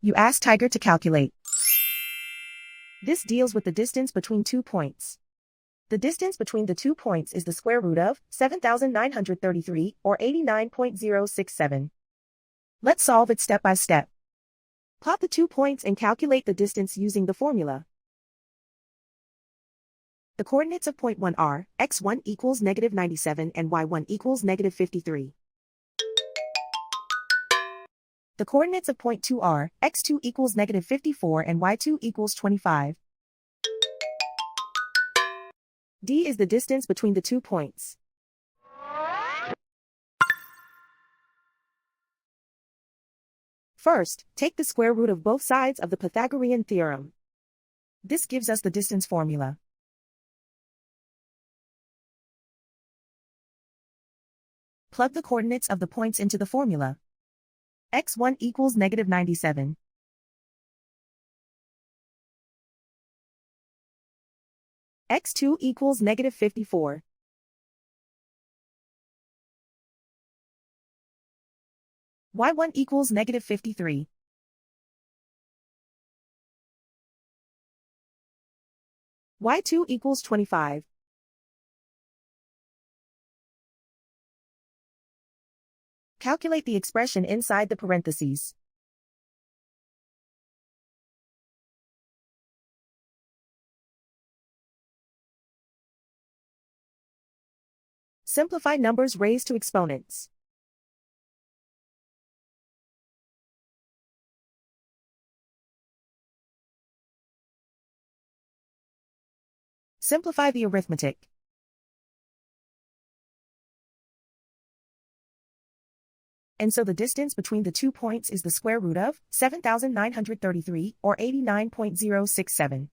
You ask Tiger to calculate. This deals with the distance between 2 points. The distance between the 2 points is the square root of 7,933, or 89.067. Let's solve it step by step. Plot the 2 points and calculate the distance using the formula. The coordinates of point 1 are, x1 equals -97 and y1 equals -53. The coordinates of point 2 are, x2 equals -54 and y2 equals 25. D is the distance between the 2 points. First, take the square root of both sides of the Pythagorean theorem. This gives us the distance formula. Plug the coordinates of the points into the formula. x1 equals -97. x2 equals -54. y1 equals -53. y2 equals 25. Calculate the expression inside the parentheses. Simplify numbers raised to exponents. Simplify the arithmetic. And so the distance between the 2 points is the square root of 7,933, or 89.067.